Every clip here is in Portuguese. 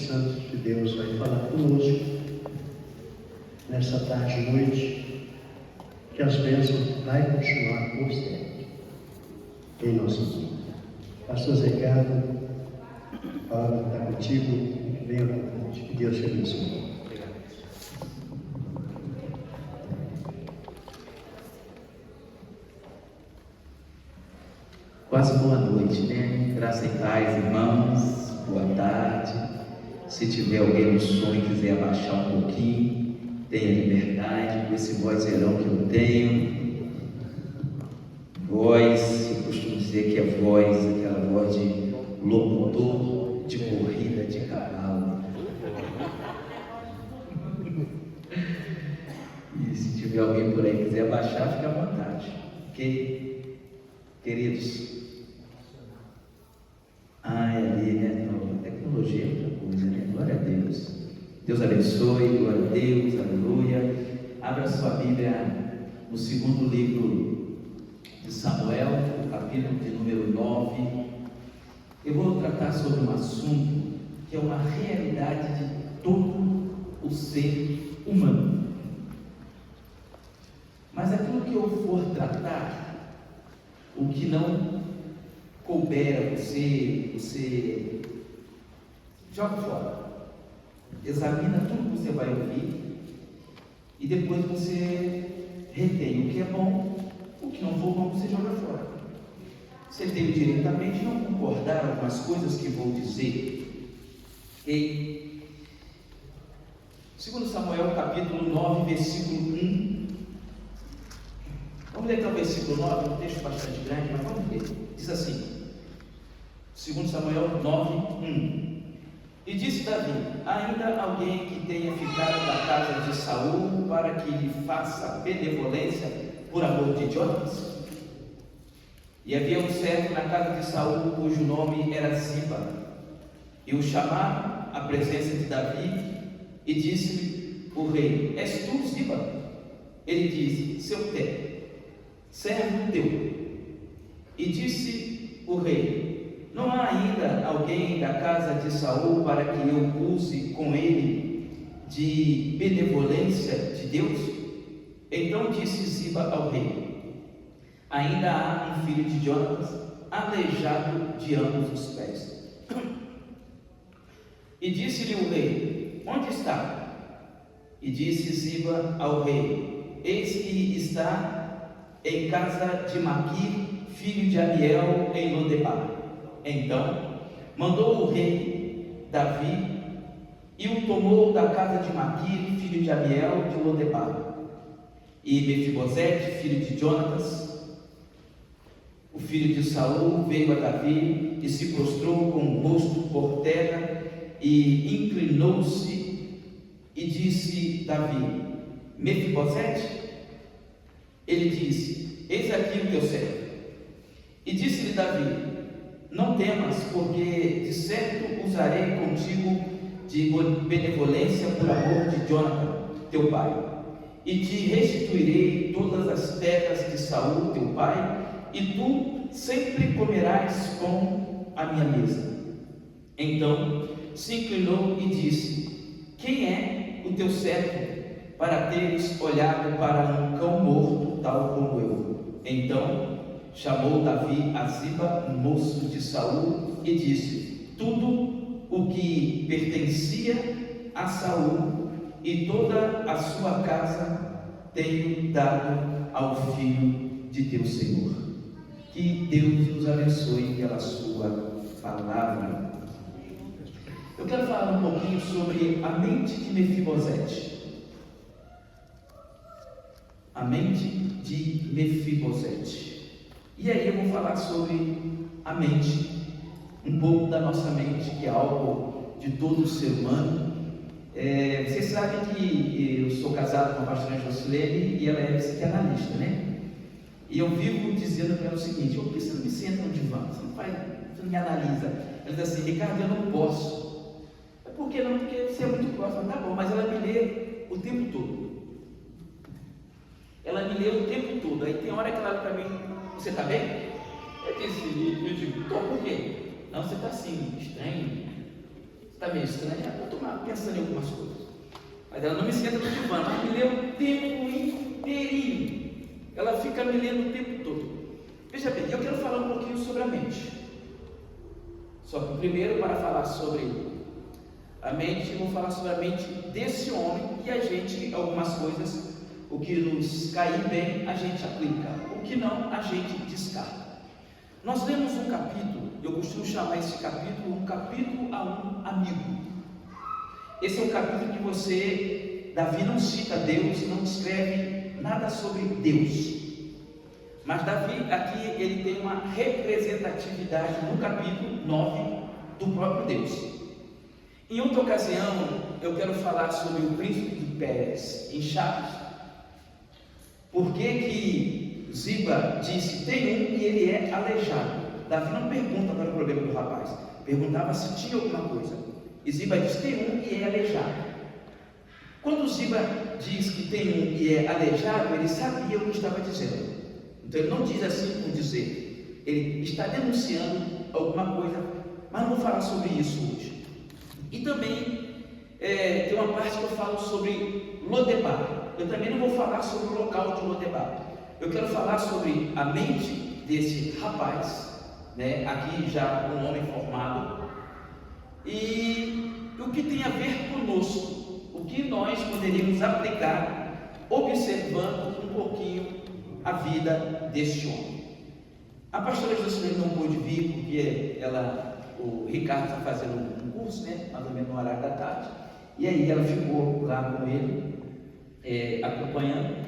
Santo de Deus vai falar conosco nessa tarde e noite, que as bênçãos vai continuar por sempre em nossa vida. Pastor Zé Ricardo, a palavra está contigo, venha à vontade, que Deus te abençoe. Quase boa noite, né? Graça e paz, irmãos. Boa tarde. Se tiver alguém no som e quiser abaixar um pouquinho, tenha liberdade com esse vozeirão que eu tenho. Voz, eu costumo dizer que é voz, aquela voz de locutor de corrida de cavalo. E se tiver alguém por aí que quiser abaixar, fica à vontade. Ok? Queridos, é ali, né? Não, tecnologia é outra coisa, né? Glória a Deus. Deus abençoe, glória a Deus, aleluia. Abra sua Bíblia no segundo livro de Samuel, capítulo de número 9. Eu vou tratar sobre um assunto que é uma realidade de todo o ser humano. Mas aquilo que eu for tratar, o que não couber a você joga fora. Examina tudo que você vai ouvir e depois você retém o que é bom, o que não for bom você joga fora. Você tem o direito também de não concordar com as coisas que vou dizer. E 2 Samuel capítulo 9, versículo 1. Vamos ler até o versículo 9, um texto bastante grande, mas vamos ler. Diz assim, 2 Samuel 9, 1. E disse Davi: ainda alguém que tenha ficado da casa de Saul para que lhe faça benevolência por amor de Jonatas? E havia um servo na casa de Saul cujo nome era Ziba. E o chamaram à presença de Davi e disse-lhe o rei: és tu, Ziba? Ele disse: seu pé, servo teu. E disse o rei: não há ainda alguém da casa de Saul para que eu use com ele de benevolência de Deus? Então disse Ziba ao rei: ainda há um filho de Jonatas, aleijado de ambos os pés. E disse-lhe o rei: onde está? E disse Ziba ao rei: eis que está em casa de Maquir, filho de Amiel, em Lodebar. Então mandou o rei Davi e o tomou da casa de Maquir, filho de Amiel, de Lodebar. E Mefibosete, filho de Jonatas, o filho de Saul, veio a Davi e se prostrou com o rosto por terra e inclinou-se e disse Davi: Mefibosete? Ele disse: eis aqui o teu servo. E disse-lhe Davi: não temas, porque de certo usarei contigo de benevolência por amor de Jonathan, teu pai, e te restituirei todas as terras de Saul, teu pai, e tu sempre comerás pão à minha mesa. Então se inclinou e disse: quem é o teu servo, para teres olhado para um cão morto, tal como eu? Então chamou Davi a Ziba, moço de Saul, e disse: tudo o que pertencia a Saul e toda a sua casa tenho dado ao filho de teu Senhor. Que Deus nos abençoe pela sua palavra. Eu quero falar um pouquinho sobre a mente de Mefibosete. A mente de Mefibosete. E aí eu vou falar sobre a mente, um pouco da nossa mente, que é algo de todo ser humano. Vocês sabem que eu sou casado com a pastora Josilene e ela é psicanalista, né? E eu vivo dizendo para ela o seguinte: por que você não me senta no divã? Você não me analisa. Ela diz assim: Ricardo, eu não posso. Por que não? Porque você é muito próximo. Tá bom, mas ela me lê o tempo todo. Ela me lê o tempo todo. Aí tem hora que ela olha para mim: você está bem? Eu digo: estou, por quê? Não, você está assim, estranho. Você está meio estranha, eu estou pensando em algumas coisas. Mas ela não me senta no divã, mas me lê o tempo inteirinho. Ela fica me lendo o tempo todo. Veja bem, eu quero falar um pouquinho sobre a mente. Só que primeiro, para falar sobre a mente, eu vou falar sobre a mente desse homem, e a gente, algumas coisas, o que nos cair bem, a gente aplica, o que não, a gente descarta. Nós lemos um capítulo, eu costumo chamar esse capítulo um capítulo a um amigo. Esse é um capítulo que Davi não cita Deus, não escreve nada sobre Deus. Mas Davi aqui, ele tem uma representatividade no capítulo 9 do próprio Deus. Em outra ocasião, eu quero falar sobre o príncipe de Pérez, em Chaves. Por que Ziba disse, tem um e ele é aleijado? Davi não pergunta para o problema do rapaz, perguntava se tinha alguma coisa. E Ziba diz, tem um e é aleijado. Quando Ziba diz que tem um e é aleijado, ele sabia o que estava dizendo. Então ele não diz assim por dizer, ele está denunciando alguma coisa, mas não vou falar sobre isso hoje. E também tem uma parte que eu falo sobre Lodebar. Eu também não vou falar sobre o local de Lodebar. Eu quero falar sobre a mente desse rapaz, né? Aqui já um homem formado, e o que tem a ver conosco, o que nós poderíamos aplicar, observando um pouquinho a vida deste homem. A pastora Jocilene não pôde vir porque o Ricardo está fazendo um curso, né, mais ou menos no horário da tarde, e aí ela ficou lá com ele, acompanhando.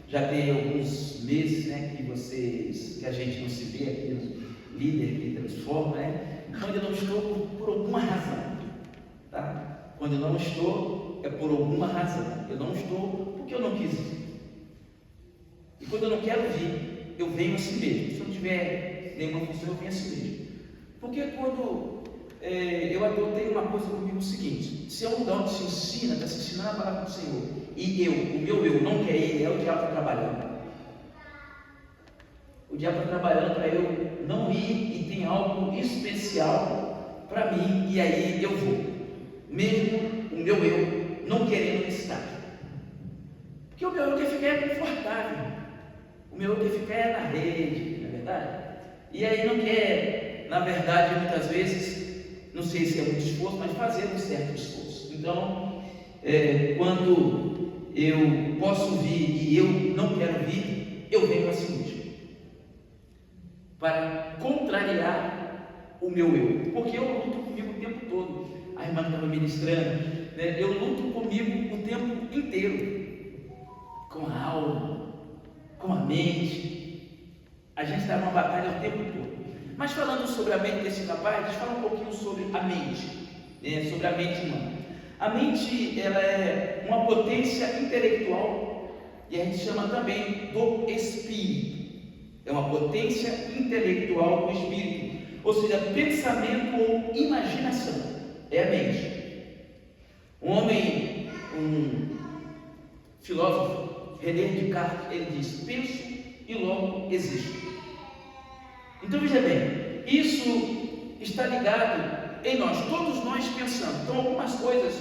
Já tem alguns meses, né, que a gente não se vê aqui, no líder que transforma, né? Quando eu não estou por alguma razão, tá? Quando eu não estou, é por alguma razão. Eu não estou porque eu não quis ir. E quando eu não quero vir, eu venho assim mesmo. Se eu não tiver nenhuma função, eu venho assim mesmo. Porque quando eu adotei uma coisa comigo, o seguinte: se é um lugar onde se ensina, está se ensinando a palavra do Senhor, e o meu eu não quer ir, o diabo está trabalhando. O diabo está trabalhando para eu não ir, e tem algo especial para mim, e aí eu vou, mesmo o meu eu não querendo estar. Porque o meu eu quer ficar confortável, o meu eu quer ficar na rede, não é verdade? E aí não quer, na verdade, muitas vezes, não sei se é muito esforço, mas fazer um certo esforço. Então, quando eu posso vir e eu não quero vir, eu venho assim mesmo, para contrariar o meu eu, porque eu luto comigo o tempo todo. A irmã estava ministrando, né? Eu luto comigo o tempo inteiro, com a alma, com a mente. A gente está numa batalha o tempo todo. Mas falando sobre a mente desse rapaz, deixa eu falar um pouquinho sobre a mente, né? Sobre a mente humana. A mente, ela é uma potência intelectual, e a gente chama também do espírito. É uma potência intelectual do espírito, ou seja, pensamento ou imaginação, é a mente. Um filósofo, René Descartes, ele diz: penso e logo existo. Então veja bem, isso está ligado em nós, todos nós pensamos. Então algumas coisas,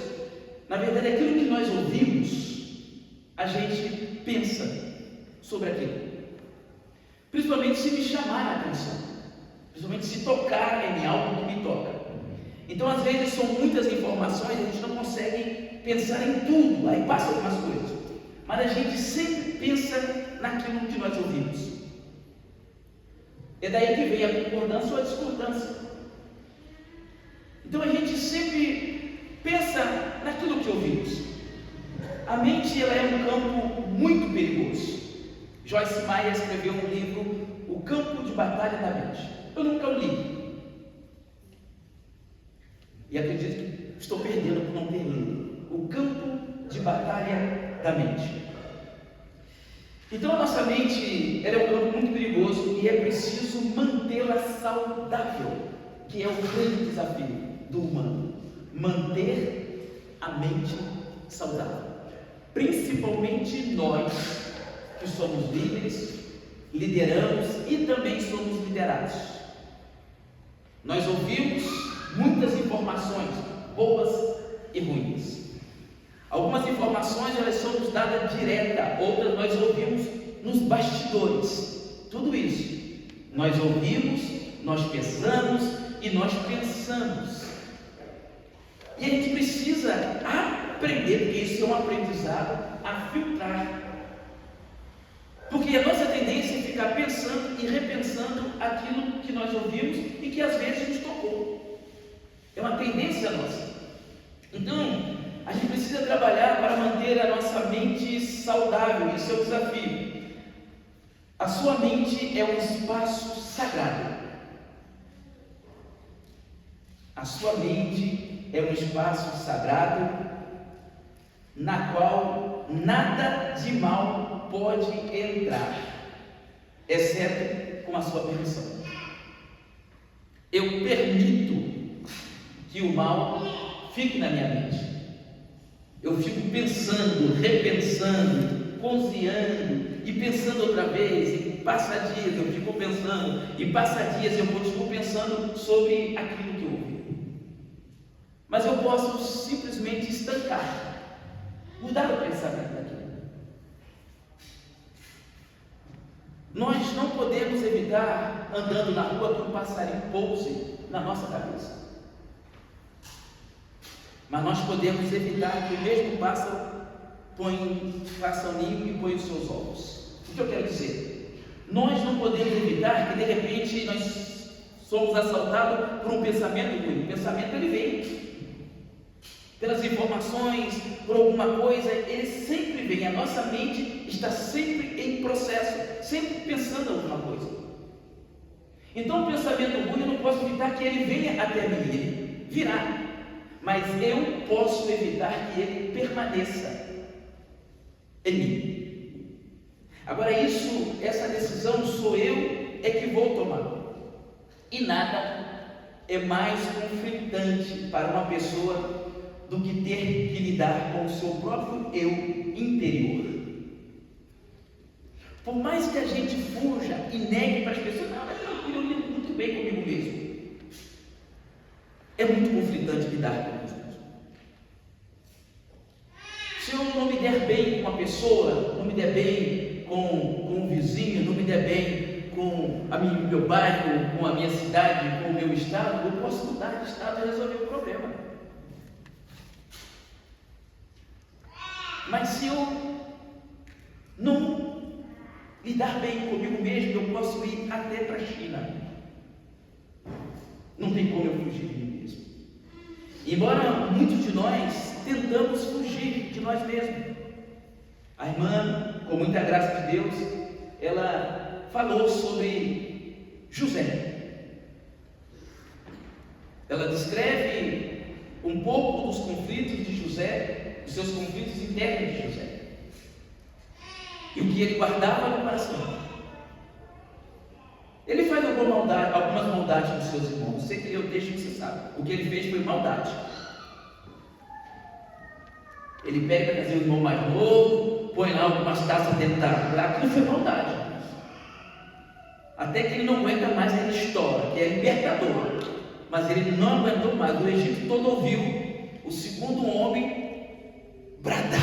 na verdade, aquilo que nós ouvimos, a gente pensa sobre aquilo. Principalmente se me chamar a atenção, principalmente se tocar em algo que me toca. Então às vezes são muitas informações, a gente não consegue pensar em tudo, aí passa algumas coisas, mas a gente sempre pensa naquilo que nós ouvimos. É daí que vem a concordância ou a discordância. Então a gente sempre pensa naquilo que ouvimos. A mente, ela é um campo muito perigoso. Joyce Meyer escreveu um livro, O Campo de Batalha da Mente. Eu nunca o li, e acredito que estou perdendo por não ter lido. O Campo de Batalha da Mente. Então a nossa mente, ela é um campo muito perigoso, e é preciso mantê-la saudável, que é o grande desafio do humano. Manter a mente saudável. Principalmente nós, que somos líderes, lideramos e também somos liderados. Nós ouvimos muitas informações, boas e ruins. Algumas informações elas são nos dadas direta, outras nós ouvimos nos bastidores. Tudo isso nós ouvimos, nós pensamos e nós pensamos. E a gente precisa aprender, porque isso é um aprendizado, a filtrar. Porque a nossa tendência é ficar pensando e repensando aquilo que nós ouvimos e que às vezes nos tocou. É uma tendência nossa. Então, a gente precisa trabalhar para manter a nossa mente saudável. Isso é o desafio. A sua mente é um espaço sagrado. A sua mente é um espaço sagrado na qual nada de mal pode entrar, exceto com a sua permissão. Eu permito que o mal fique na minha mente. Eu fico pensando, repensando, cozinhando e pensando outra vez, e passa dias eu fico pensando, e passa dias eu continuo pensando sobre aquilo que eu ouvi. Mas eu posso simplesmente estancar, mudar o pensamento daquilo. Nós não podemos evitar, andando na rua, que um passarinho pouse na nossa cabeça. Mas nós podemos evitar que o mesmo pássaro faça um ninho e ponha os seus ovos. O que eu quero dizer? Nós não podemos evitar que de repente nós somos assaltados por um pensamento ruim. O pensamento ele vem pelas informações, por alguma coisa, ele sempre vem. A nossa mente está sempre em processo, sempre pensando em alguma coisa. Então o pensamento ruim eu não posso evitar que ele venha até mim, ele virá. Mas eu posso evitar que ele permaneça em mim. Agora essa decisão sou eu é que vou tomar. E nada é mais conflitante para uma pessoa do que ter que lidar com o seu próprio eu interior. Por mais que a gente fuja e negue para as pessoas, não, mas eu lido muito bem comigo mesmo. É muito conflitante lidar com isso. Se eu não me der bem com uma pessoa, não me der bem com um vizinho, não me der bem com meu bairro, com a minha cidade, com o meu estado, eu posso mudar de estado e resolver o problema. Mas se eu não lidar bem comigo mesmo, eu posso ir até para a China. Não tem como eu fugir de mim mesmo. Embora muitos de nós tentamos fugir de nós mesmos. A irmã, com muita graça de Deus, ela falou sobre José. Ela descreve um pouco dos conflitos de José, os seus conflitos internos de José, e o que ele guardava no coração. Ele faz algumas maldades com seus irmãos. Você que leu o texto, você sabe. O que ele fez foi maldade. Ele pega para trazer o irmão mais novo, põe lá algumas taças dentro da água. Aquilo foi maldade. Até que ele não aguenta mais, ele estoura, que é libertador. Mas ele não aguentou mais. O Egito todo ouviu o segundo homem bradar.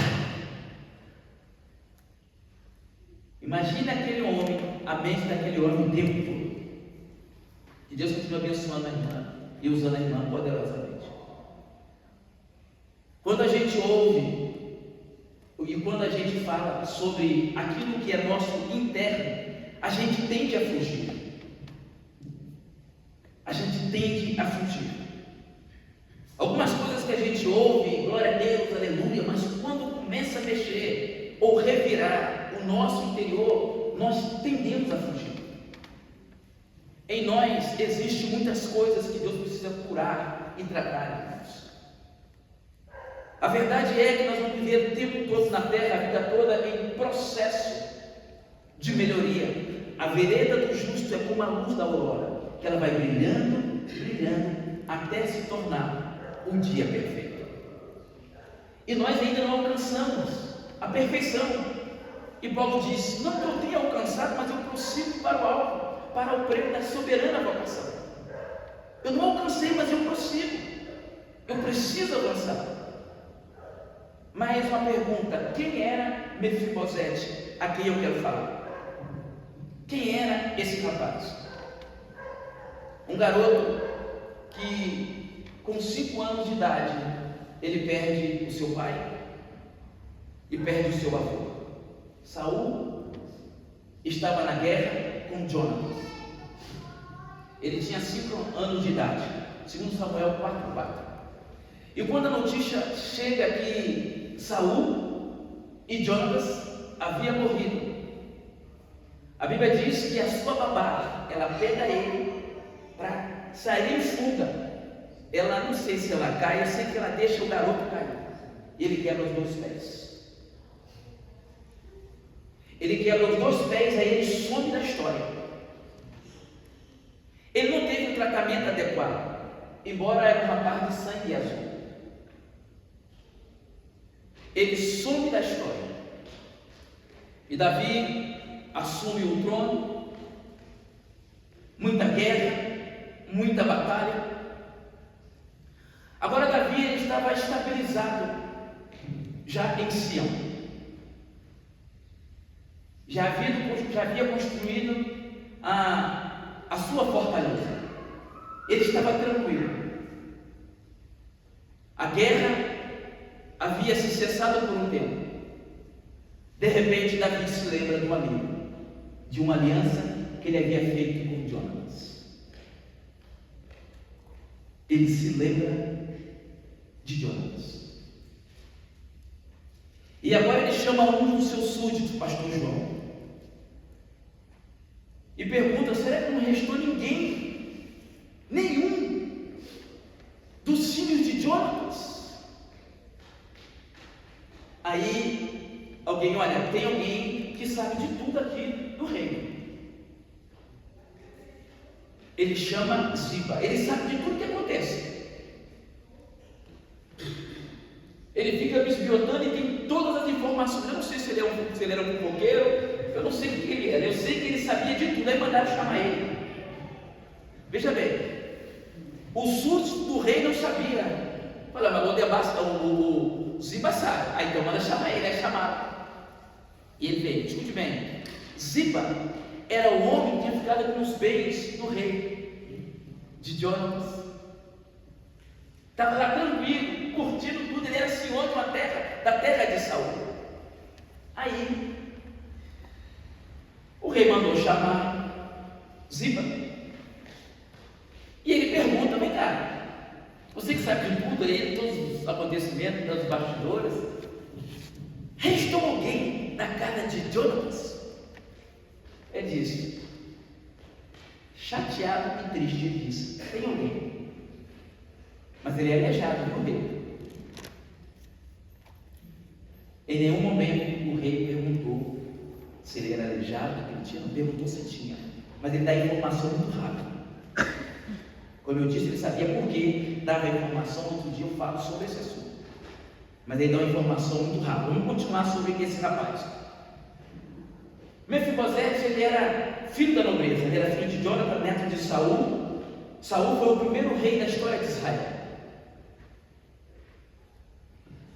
Imagina aquele homem, a mente daquele homem o tempo todo. Que Deus continue abençoando a irmã e usando a irmã poderosamente. Quando a gente ouve e quando a gente fala sobre aquilo que é nosso interno, a gente tende a fugir. A gente tende a fugir. Algumas coisas que a gente ouve, glória a Deus, aleluia, mas quando começa a mexer ou revirar o nosso interior, nós tendemos a fugir. Em nós existem muitas coisas que Deus precisa curar e tratar, irmãos. A verdade é que nós vamos viver o tempo todo na terra, a vida toda, em processo de melhoria. A vereda do justo é como a luz da aurora, que ela vai brilhando, brilhando, até se tornar um dia perfeito. E nós ainda não alcançamos a perfeição. E Paulo diz: não que eu tenha alcançado, mas eu prossigo para o alvo, para o prêmio da soberana vocação. Eu não alcancei, mas eu prossigo. Eu preciso avançar. Mais uma pergunta: quem era Mefibosete, a quem eu quero falar? Quem era esse rapaz? Um garoto que, com 5 anos de idade, ele perde o seu pai e perde o seu avô. Saul estava na guerra com Jonatas. Ele tinha 5 anos de idade, segundo Samuel 4:4. E quando a notícia chega que Saul e Jonatas haviam morrido, a Bíblia diz que a sua babá, ela pega ele para sair em fuga. Ela, não sei se ela cai, eu sei que ela deixa o garoto cair. E ele quebra os 2 pés. Ele quebra os 2 pés, aí ele some da história. Ele não teve um tratamento adequado, embora era um rapaz de sangue azul. Ele some da história. E Davi assume o trono. Muita guerra, muita batalha. Agora Davi ele estava estabilizado já em Sião. Já havia construído a sua fortaleza. Ele estava tranquilo. A guerra havia se cessado por um tempo. De repente Davi se lembra do amigo, de uma aliança que ele havia feito com Jonatas. Ele se lembra de Jonatas. E agora ele chama um dos seus súditos, pastor João, e pergunta: será que não restou ninguém, nenhum dos filhos de Jonatas? Aí alguém, olha, tem alguém que sabe de tudo aqui do reino. Ele chama Ziba, ele sabe de tudo que acontece. Ele fica bisbilhotando e tem todas as informações. Eu não sei se ele era um fofoqueiro, eu não sei o que ele era, eu sei que ele sabia de tudo. Aí mandaram chamar ele. Veja bem, o súdito do rei não sabia. Fala, mas o Ziba sabe. Aí então manda chamar ele, aí chamaram. E ele veio, escute bem. Ziba era o homem que tinha ficado com os bens do rei de Jonatas. Estava lá tranquilo, curtindo tudo. Ele era senhor de uma terra, da terra de Saul. Aí o rei mandou chamar Ziba. E ele pergunta: vem cá, você que sabe de tudo aí, todos os acontecimentos, dos bastidores, restou alguém na casa de Jonatas? Ele disse, chateado e triste, ele disse: tem alguém. Mas ele é aleijado, viu, rei? Em nenhum momento o rei perguntou se ele era aleijado, que ele tinha, não perguntou se tinha, mas ele dá a informação muito rápido. Como eu disse, ele sabia por que dava a informação. Outro dia eu falo sobre esse assunto, mas ele dá uma informação muito rápida. Vamos continuar sobre esse rapaz. Mefibosete, ele era filho da nobreza, ele era filho de Jonatas, neto de Saul. Saul foi o primeiro rei da história de Israel.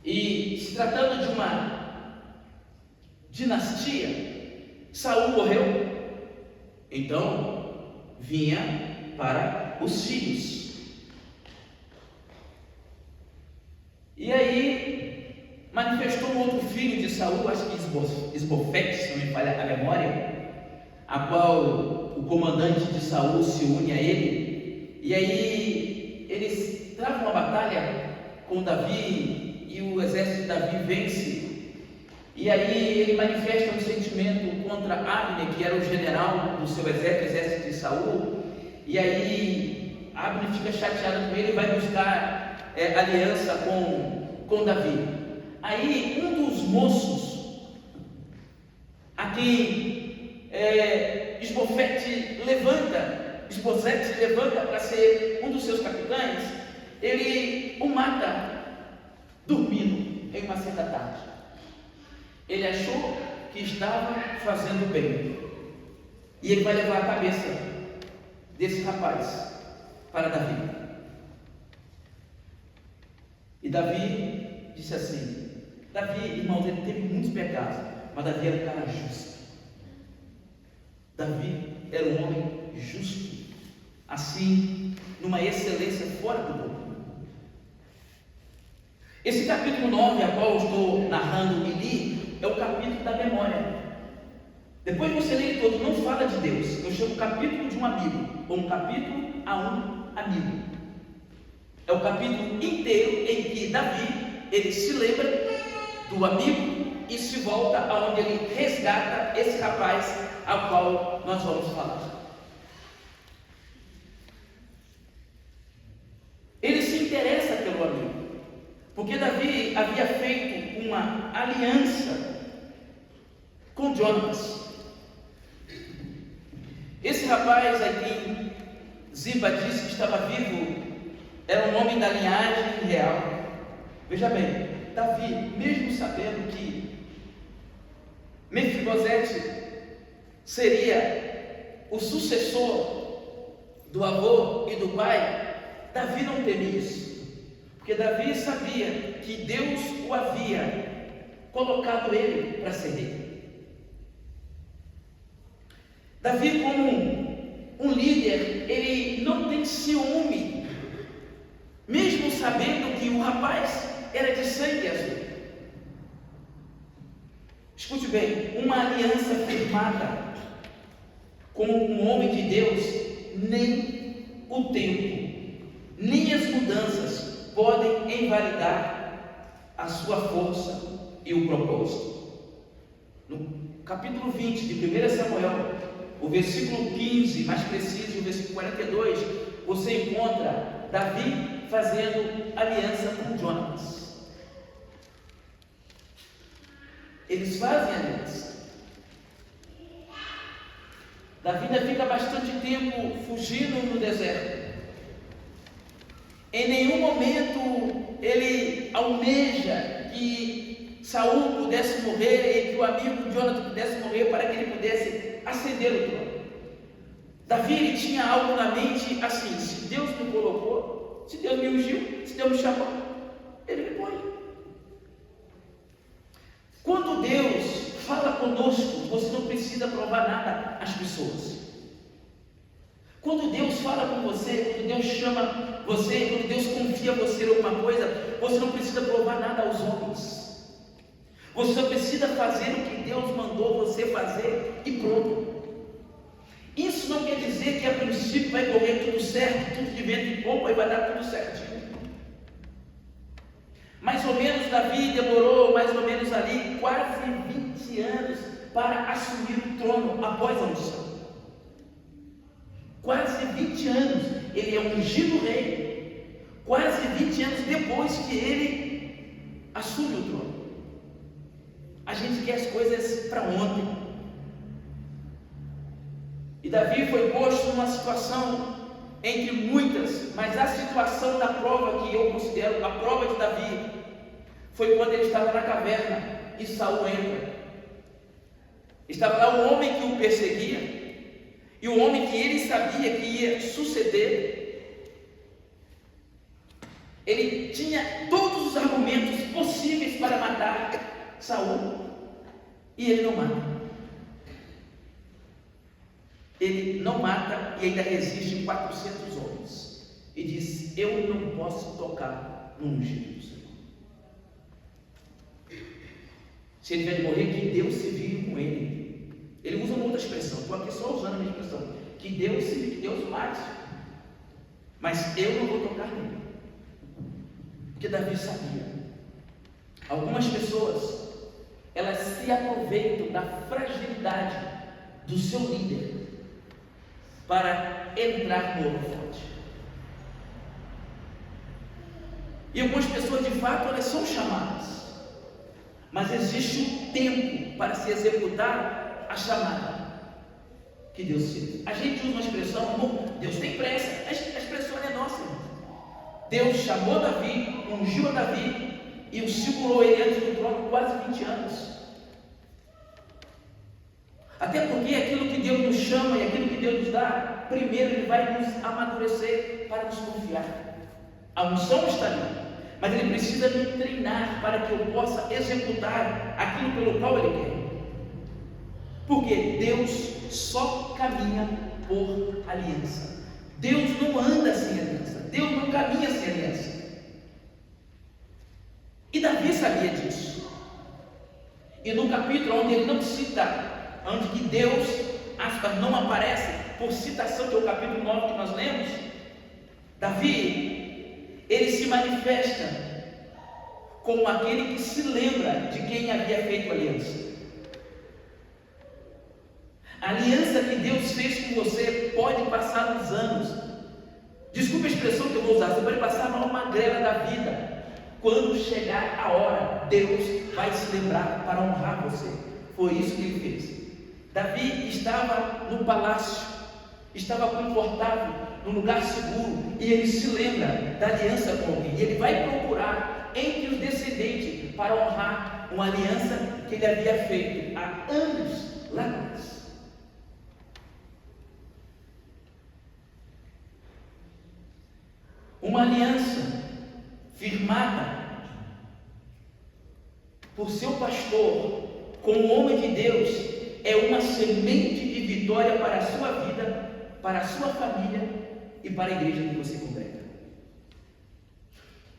E se tratando de uma dinastia, Saul morreu, então vinha para os filhos. E aí manifestou um outro filho de Saul, acho que Isbofete, se não me falha a memória, a qual o comandante de Saul se une a ele. E aí eles travam uma batalha com Davi, e o exército de Davi vence. E aí ele manifesta um sentimento contra Abner, que era o general do seu exército de Saul. E aí Abner fica chateado com ele e vai buscar aliança com Davi. Aí um dos moços a quem Isbofete levanta para ser um dos seus capitães, ele o mata dormindo em uma certa tarde. Ele achou que estava fazendo bem, e ele vai levar a cabeça desse rapaz para Davi. E Davi disse assim, Davi, irmãos, ele teve muitos pecados, mas Davi era um cara justo. Davi era um homem justo, assim, numa excelência fora do comum. Esse capítulo 9, a qual eu estou narrando e li, é o capítulo da memória. Depois você lê ele todo, não fala de Deus. Eu chamo o capítulo de um amigo, ou um capítulo a um amigo. É o capítulo inteiro em que Davi, ele se lembra do amigo e se volta aonde ele resgata esse rapaz ao qual nós vamos falar. Ele se interessa pelo amigo, porque Davi havia feito uma aliança com Jonatas. Esse rapaz a quem Ziba disse que estava vivo era um homem da linhagem real. Veja bem, Davi, mesmo sabendo que Mefibosete seria o sucessor do avô e do pai, Davi não temia isso, porque Davi sabia que Deus o havia colocado ele para ser rei. Davi, como um líder, ele não tem ciúme, mesmo sabendo que o rapaz era de sangue azul. Escute bem, uma aliança firmada com um homem de Deus, nem o tempo, nem as mudanças podem invalidar a sua força e o propósito. No capítulo 20 de 1 Samuel, o versículo 15, mais preciso, o versículo 42, você encontra Davi fazendo aliança com Jonatas. Eles fazem aliança. Davi ainda fica bastante tempo fugindo no deserto. Em nenhum momento ele almeja que Saul pudesse morrer e que o amigo Jonatas pudesse morrer para que ele pudesse ascender o trono. Davi ele tinha algo na mente assim: se Deus me colocou, se Deus me ungiu, se Deus me chamou, ele me põe. Quando Deus fala conosco, você não precisa provar nada às pessoas. Quando Deus fala com você, quando Deus chama você, quando Deus confia você em alguma coisa, você não precisa provar nada aos homens. Você só precisa fazer o que Deus mandou você fazer e pronto. Isso não quer dizer que a princípio vai correr tudo certo, tudo de vento em popa e vai dar tudo certinho. Mais ou menos Davi demorou mais ou menos ali quase 20 anos para assumir o trono após a unção. Quase 20 anos, ele é ungido rei, quase 20 anos depois que ele assume o trono. A gente quer as coisas para ontem. E Davi foi posto numa situação entre muitas, mas a situação da prova que eu considero a prova de Davi foi quando ele estava na caverna e Saul entra. Estava lá o homem que o perseguia e o homem que ele sabia que ia suceder. Ele tinha todos os argumentos possíveis para matar Saul e ele não mata. Ele não mata e ainda resiste 400 homens e diz: eu não posso tocar no ungido do Senhor. Se ele tiver de morrer, que Deus se vire com ele. Ele usa uma outra expressão, estou aqui só usando a minha expressão, que Deus se vire, que Deus o mate, mas eu não vou tocar nele. Porque Davi sabia. Algumas pessoas, elas se aproveitam da fragilidade do seu líder para entrar no holofote. E algumas pessoas de fato elas são chamadas, mas existe um tempo para se executar a chamada que Deus fez. A gente usa uma expressão, amor, Deus tem pressa. A expressão é nossa. Deus chamou Davi, ungiu a Davi e o segurou ele antes do trono quase 20 anos. Até porque aquilo que Deus nos chama e aquilo que Deus nos dá, primeiro Ele vai nos amadurecer para nos confiar. A unção está ali, mas ele precisa me treinar para que eu possa executar aquilo pelo qual ele quer. Porque Deus só caminha por aliança. Deus não anda sem aliança. Deus não caminha sem aliança. E Davi sabia disso. E no capítulo onde ele não cita, onde que Deus, aspas, não aparece, por citação, que é o capítulo 9 que nós lemos, Davi, ele se manifesta como aquele que se lembra de quem havia feito a aliança. A aliança que Deus fez com você pode passar uns anos. Desculpe a expressão que eu vou usar. Você pode passar numa magrela da vida. Quando chegar a hora, Deus vai se lembrar para honrar você. Foi isso que ele fez. Davi estava no palácio, estava confortável, num lugar seguro, e ele se lembra da aliança com alguém. E ele vai procurar entre os descendentes para honrar uma aliança que ele havia feito há anos lá atrás. Uma aliança firmada por seu pastor com o homem de Deus é uma semente de vitória para a sua vida, para a sua família e para a igreja que você congrega.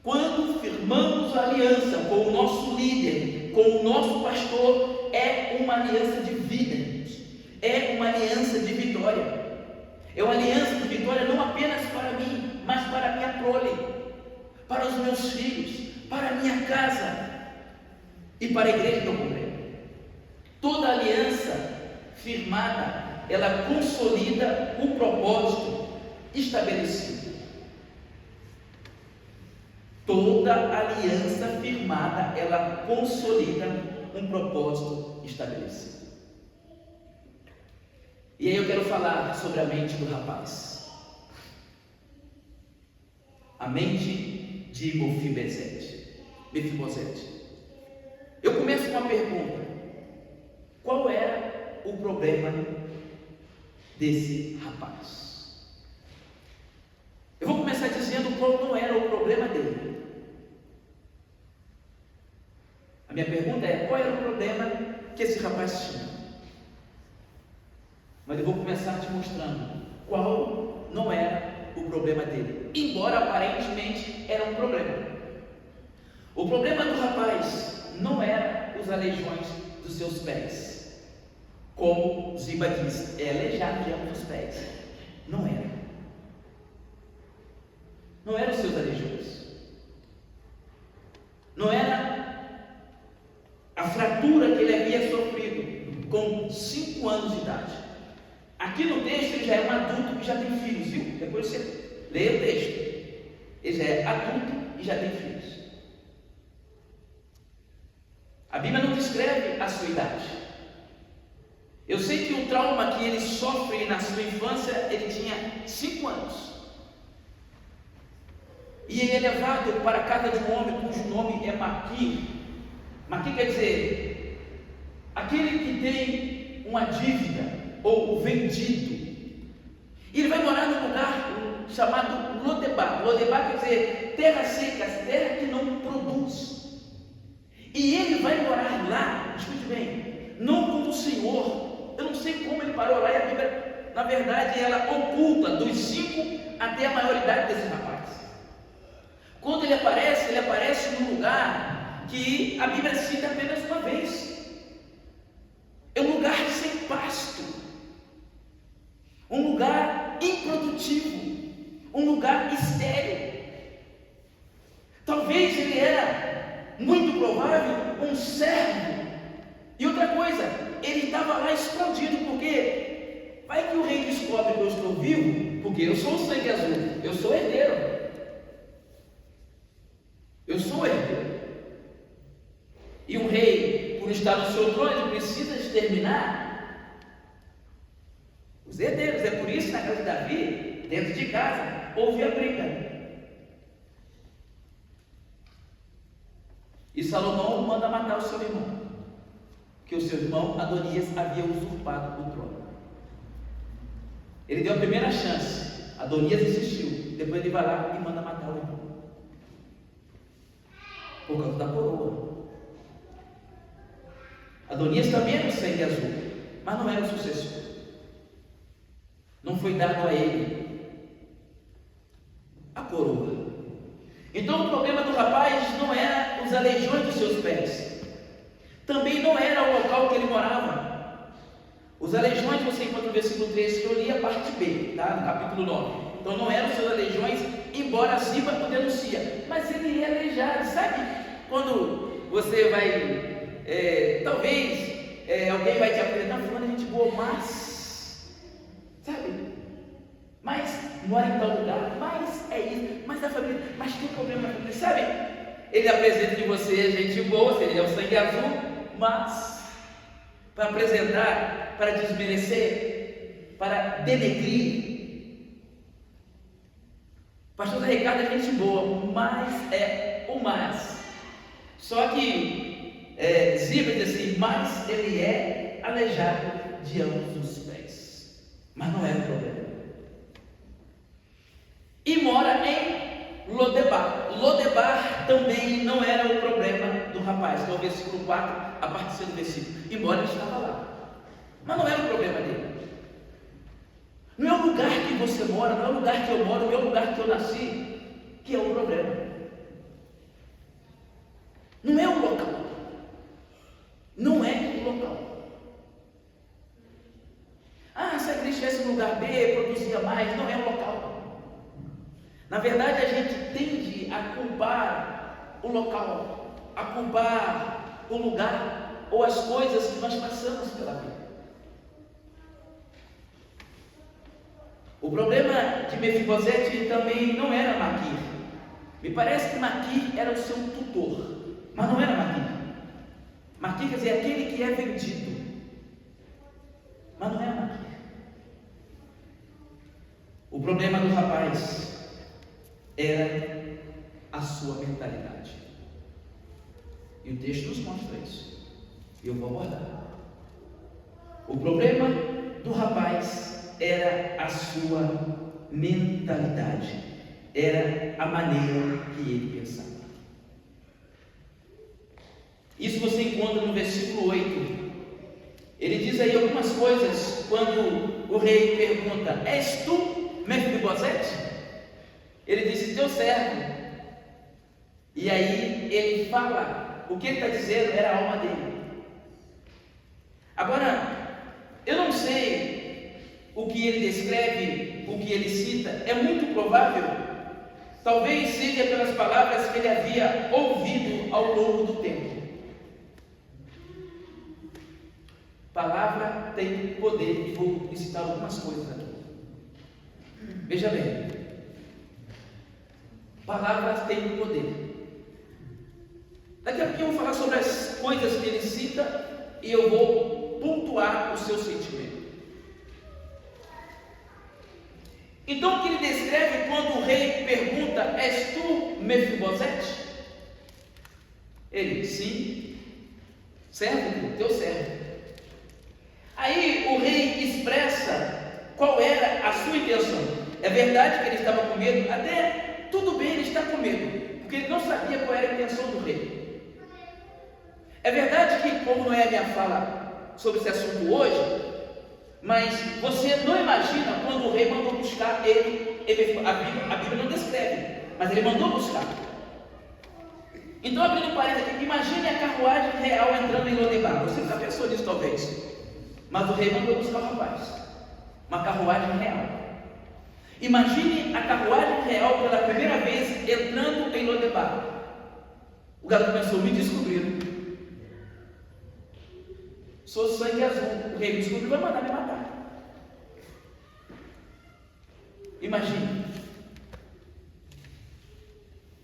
Quando firmamos a aliança com o nosso líder, com o nosso pastor, é uma aliança de vida, é uma aliança de vitória. É uma aliança de vitória não apenas para mim, mas para a minha prole, para os meus filhos, para a minha casa e para a igreja que eu congrego. Toda aliança firmada, ela consolida o propósito estabelecido. Toda aliança firmada, ela consolida um propósito estabelecido. E aí eu quero falar sobre a mente do rapaz. A mente de Mefibosete. Eu começo com uma pergunta: qual era o problema desse rapaz? Eu vou começar dizendo qual não era o problema dele. A minha pergunta é: qual era o problema que esse rapaz tinha? Mas eu vou começar te mostrando qual não era o problema dele, embora aparentemente era um problema. O problema do rapaz não era os aleijões dos seus pés, como Ziba diz, é aleijado de ambos os pés. Não era. Não eram os seus aleijões. Não era a fratura que ele havia sofrido com 5 anos de idade. Aqui no texto ele já é um adulto que já tem filhos, viu? Depois você lê o texto. Ele já é adulto e já tem filhos. A Bíblia não descreve a sua idade. Eu sei que o trauma que ele sofre na sua infância, ele tinha 5 anos. E ele é levado para a casa de um homem cujo nome é Maquir. Maquir quer dizer aquele que tem uma dívida ou vendido. E ele vai morar num lugar chamado Lodebar. Lodebar quer dizer terra seca, terra que não produz. E ele vai morar lá, escute bem, não com o Senhor. Eu não sei como ele parou lá, e a Bíblia, na verdade, ela oculta dos 5 até a maioridade desse rapaz. Quando ele aparece num lugar que a Bíblia cita apenas uma vez. É um lugar sem pasto, um lugar improdutivo, um lugar estéril. Talvez ele era, muito provável, um servo. E outra coisa, ele estava lá escondido, porque vai que o rei descobre que eu estou vivo, porque eu sou o sangue azul, eu sou herdeiro. Eu sou herdeiro. E um rei, por estar no seu trono, ele precisa exterminar os herdeiros. É por isso que na casa de Davi, dentro de casa, houve a briga. E Salomão manda matar o seu irmão, que o seu irmão Adonias havia usurpado o trono. Ele deu a primeira chance, Adonias insistiu, depois ele vai lá e manda matar o irmão. por causa da coroa. Adonias também era o sangue azul, mas não era o sucessor. Não foi dado a ele a coroa. Então o problema do rapaz não era os aleijões dos seus pés, também não era o local que ele morava. Os aleijões você encontra no versículo 3 que eu li a parte B, tá? No capítulo 9. Então não eram os seus aleijões, embora Ziba o denuncia, mas ele é aleijado. Sabe quando você vai, talvez alguém vai te apresentar falando gente boa, mas, sabe, mas mora em tal lugar, mas é isso, mas a família, mas tem problema na família, sabe? Ele apresenta de você gente boa, seja, ele é o sangue azul, mas para apresentar, para desmerecer, para denegrir. Pastor Zé Ricardo é gente boa, mas é o mais. Só que Ziba diz assim, mas ele é aleijado de ambos os pés. Mas não era o problema. E mora em Lodebar. Lodebar também não era o problema do rapaz, que é o versículo 4, a partir do versículo. Embora ele estava lá. Mas não era o problema dele. Não é o lugar que você mora, não é o lugar que eu moro, não é o lugar que eu nasci, que é o problema. Não é o local. Não é o local. Se a igreja estivesse no lugar B, produzia mais, não é o local. Na verdade, a gente tende a culpar o local, a culpar o lugar ou as coisas que nós passamos pela vida. O problema de Mefibosete também não era Maquir. Me parece que Maquir era o seu tutor, mas não era Maquir. Maquir quer dizer aquele que é vendido, mas não é Maquir. O problema do rapaz era a sua mentalidade. E o texto nos mostra isso. Eu vou abordar. O problema do rapaz era a sua mentalidade, era a maneira que ele pensava. Isso você encontra no versículo 8. Ele diz aí algumas coisas quando o rei pergunta: és tu Mefibosete? Ele disse: teu servo. E aí ele fala, o que ele está dizendo era a alma dele. Agora, eu não sei o que ele descreve, o que ele cita, é muito provável, talvez seja pelas palavras que ele havia ouvido ao longo do tempo. Palavra tem poder, e vou citar algumas coisas aqui. Veja bem, palavras têm poder. Daqui a pouco eu vou falar sobre as coisas que ele cita e eu vou pontuar o seu sentimento. Então o que ele descreve quando o rei pergunta: és tu Mefibosete? Ele: sim, servo, teu servo. Aí o rei expressa qual era a sua intenção. É verdade que ele estava com medo, até tudo bem ele está com medo, porque ele não sabia qual era a intenção do rei. É verdade que, como não é a minha fala sobre esse assunto hoje, mas você não imagina quando o rei mandou buscar ele, a Bíblia não descreve, mas ele mandou buscar. Então, abrindo parênteses aqui, imagine a carruagem real entrando em Lodebar. Você já pensou nisso talvez? Mas o rei mandou buscar o rapaz, uma carruagem real. Imagine a carruagem real pela primeira vez entrando em Lodebar. O garoto pensou: me descobriram. Sou sangue azul, o rei me descobriu, vai mandar me matar. Imagine.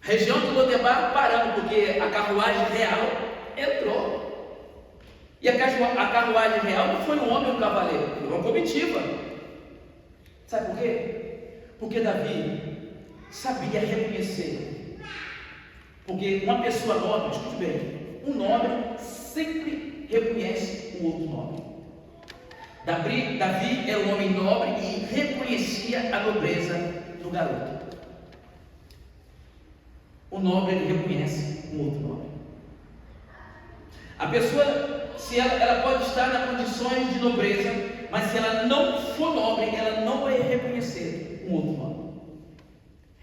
Região de Lodebar parando, porque a carruagem real entrou. E a carruagem real não foi um homem ou um cavaleiro, foi uma comitiva. Sabe por quê? Porque Davi sabia reconhecer. Porque uma pessoa nobre, escute bem, um nobre sempre reconhece o outro nobre. Davi era um homem nobre e reconhecia a nobreza do garoto. o nobre ele reconhece um outro nobre. A pessoa, se ela pode estar nas condições de nobreza, mas se ela não for nobre, ela não vai reconhecer um outro nobre.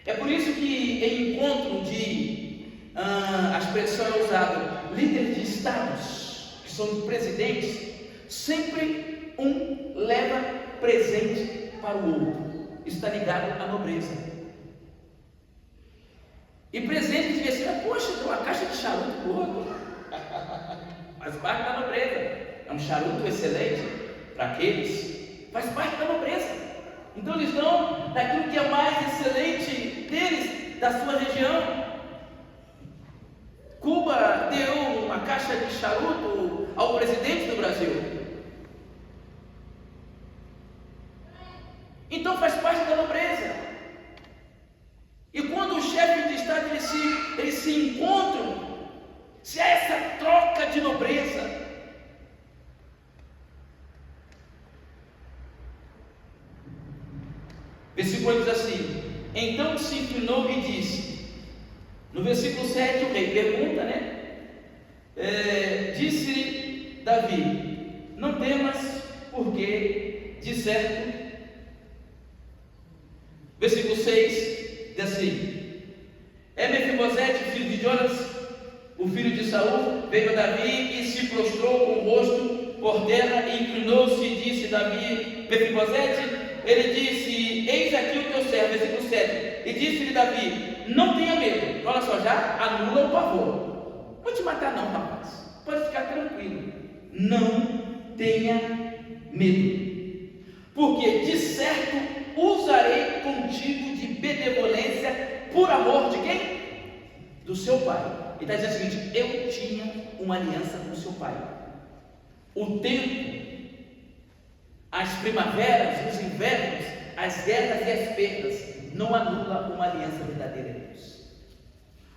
É por isso que em encontro a expressão é usada, líderes de estados, que são presidentes, sempre um leva presente para o outro. Isso está ligado à nobreza. E presente devia ser, poxa, tem uma caixa de charuto para o outro. Faz parte da nobreza. É um charuto excelente para aqueles. Faz parte da nobreza. Então eles dão daquilo que é mais excelente deles, da sua região. Cuba deu uma caixa de charuto ao presidente do Brasil. Então faz parte da nobreza. E quando os chefes de Estado eles se encontram, se há essa troca de nobreza, versículo diz assim: então se inclinou e disse, no versículo 7 o rei pergunta, disse-lhe Davi, não temas, porque de certo, versículo 6 diz assim, Mefibosete, filho de Jonas, o filho de Saul, veio a Davi e se prostrou com o rosto por terra e inclinou-se e disse Davi, Mefibosete, ele disse, eis aqui o teu servo, versículo 7, e disse-lhe Davi, não tenha medo, olha só, já anula o pavor, vou te matar não, rapaz, pode ficar tranquilo, não tenha medo, porque de certo usarei contigo de benevolência por amor de quem? Do seu pai. Ele está dizendo o seguinte, eu tinha uma aliança com seu pai, o tempo, as primaveras, os invernos, as guerras e as perdas não anula uma aliança verdadeira de Deus.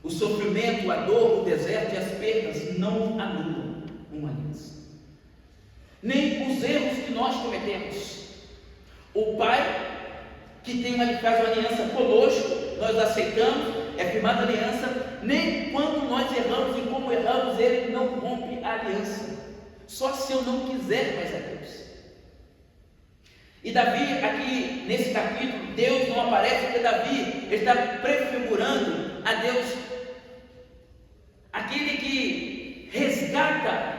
O sofrimento, a dor, o deserto e as perdas não anulam uma aliança. Nem os erros que nós cometemos. O Pai que faz uma aliança conosco, nós aceitamos, é firmada a aliança, nem quando nós erramos e como erramos, Ele não rompe a aliança. Só se eu não quiser mais a Deus. E Davi, aqui nesse capítulo, Deus não aparece porque Davi ele está prefigurando a Deus, aquele que resgata,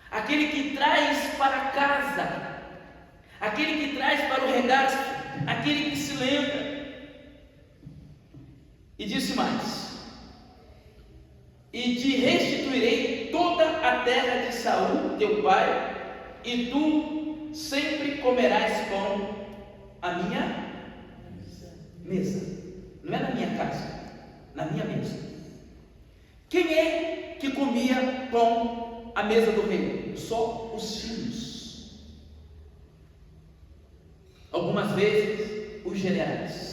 aquele que traz para casa, aquele que traz para o regaço, aquele que se lembra. E disse mais: e te restituirei toda a terra de Saul, teu pai, e tu sempre comerás pão à minha mesa. Não é na minha casa, na minha mesa. Quem é que comia pão à mesa do rei? Só os filhos. Algumas vezes os generais.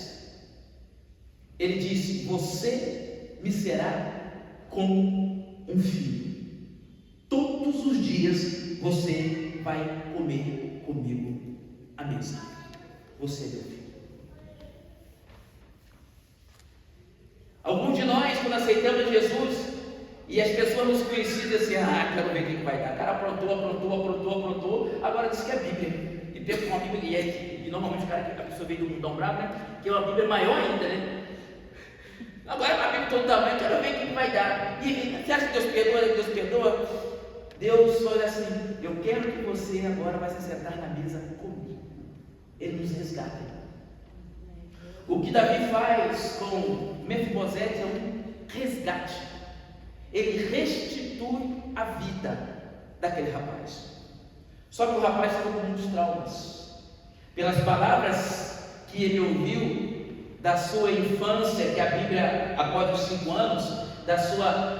Ele disse: você me será como um filho. Todos os dias você vai comer comigo à mesa. Você é meu filho. Alguns de nós, quando aceitamos Jesus, e as pessoas nos conheciam assim, quero ver o que vai dar. O cara aprontou, agora diz que é a Bíblia. E pega uma Bíblia, e normalmente a pessoa veio do mundão bravo, que é uma Bíblia maior ainda, Agora a Bíblia todo tamanho, quero ver o que vai dar. E você acha que Deus perdoa? Deus perdoa? Deus olha assim, eu quero que você agora vai se sentar na mesa comigo. Ele nos resgata. O que Davi faz com Mefibosete é um resgate. Ele restitui a vida daquele rapaz. Só que o rapaz estava com muitos traumas. Pelas palavras que ele ouviu da sua infância, que a Bíblia após os 5 anos, da sua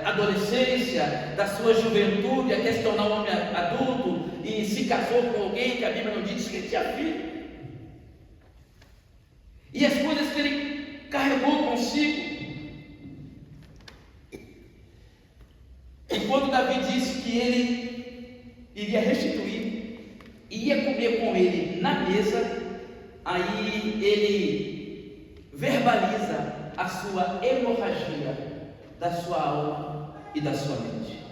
adolescência, da sua juventude, até se tornar um homem adulto, e se casou com alguém que a Bíblia não diz que ele tinha filho. E as coisas que ele carregou consigo. E quando Davi disse que ele iria restituir, ia comer com ele na mesa, aí ele verbaliza a sua hemorragia da sua alma e da sua mente.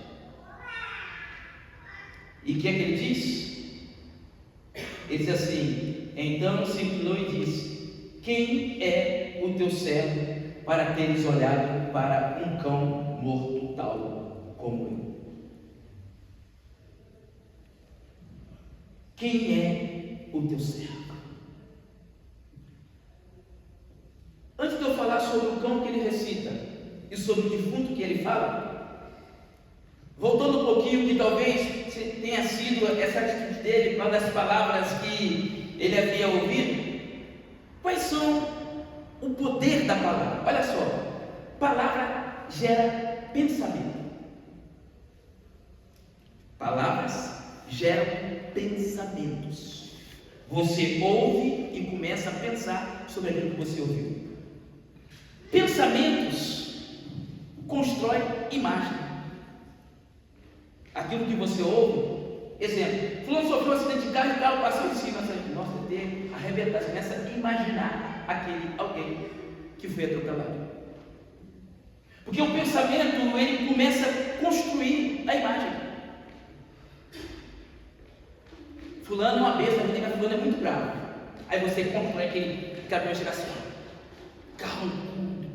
E o que é que ele diz? Ele diz assim: então se inclinou e disse: quem é o teu servo para teres olhado para um cão morto tal como eu? Quem é o teu servo? Antes de eu falar sobre o cão que ele recita e sobre o defunto que ele fala, voltando um pouquinho, que talvez tenha sido essa atitude dele, uma das palavras que ele havia ouvido. Quais são o poder da palavra? Olha só, palavra gera pensamento. Palavras geram pensamentos. Você ouve e começa a pensar sobre aquilo que você ouviu. Pensamentos constrói imagem. Aquilo que você ouve, exemplo, fulano sofreu um acidente de carro e o carro passou em cima, nossa, ele arrebentar, você começa a imaginar aquele alguém que foi atropelado. Porque o pensamento, ele começa a construir a imagem. Fulano é uma besta, mas fulano é muito bravo. Aí você constrói aquele caminhão de assim, carro,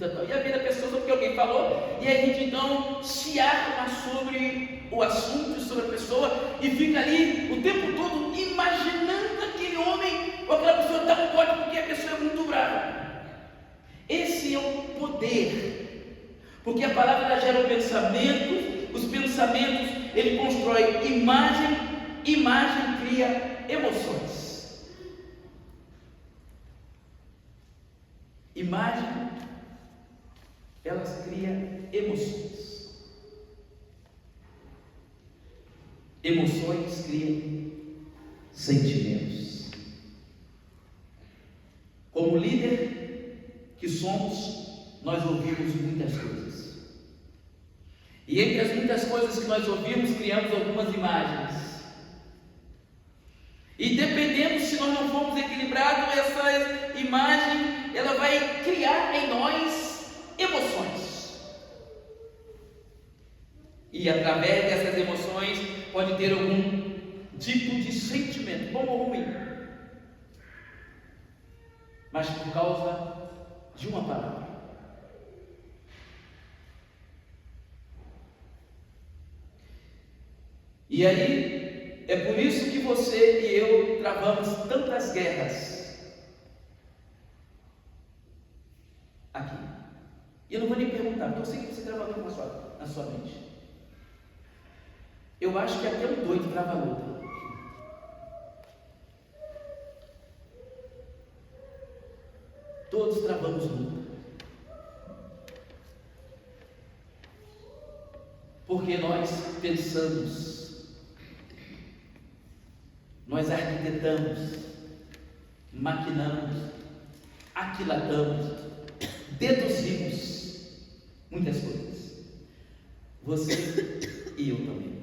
e a vida da pessoa só porque alguém falou, e a gente então se arma sobre o assunto, sobre a pessoa, e fica ali o tempo todo imaginando aquele homem ou aquela pessoa dá um corte porque a pessoa é muito brava. Esse é o poder, porque a palavra ela gera o pensamento, os pensamentos ele constrói imagem, imagem cria emoções. Imagem elas criam emoções. Emoções criam sentimentos. Como líder que somos, nós ouvimos muitas coisas. E entre as muitas coisas que nós ouvimos, criamos algumas imagens. E dependendo se nós não formos equilibrados, essa imagem, ela vai criar em nós emoções. E através dessas emoções pode ter algum tipo de sentimento, bom ou ruim, mas por causa de uma palavra. E aí é por isso que você e eu travamos tantas guerras aqui. E eu não vou nem perguntar, porque eu sei que você trava luta na sua mente. Eu acho que até um doido trava luta. Todos travamos luta. Porque nós pensamos, nós arquitetamos, maquinamos, aquilatamos, deduzimos muitas coisas. Você e eu também.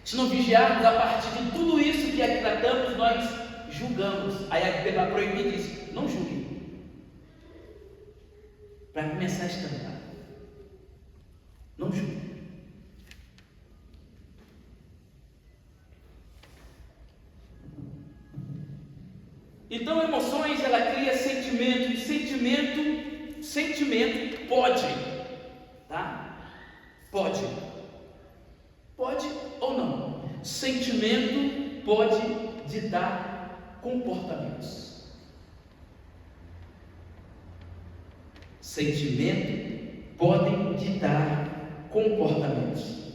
Se não vigiarmos a partir de tudo isso que aquilatamos, nós julgamos. Aí a proibir diz: não julgue. Para começar a escantar. Não julgue. Então, emoções, ela cria sentimento, e sentimento pode, tá? Pode ou não. Sentimento pode ditar comportamentos. Sentimento podem ditar comportamentos.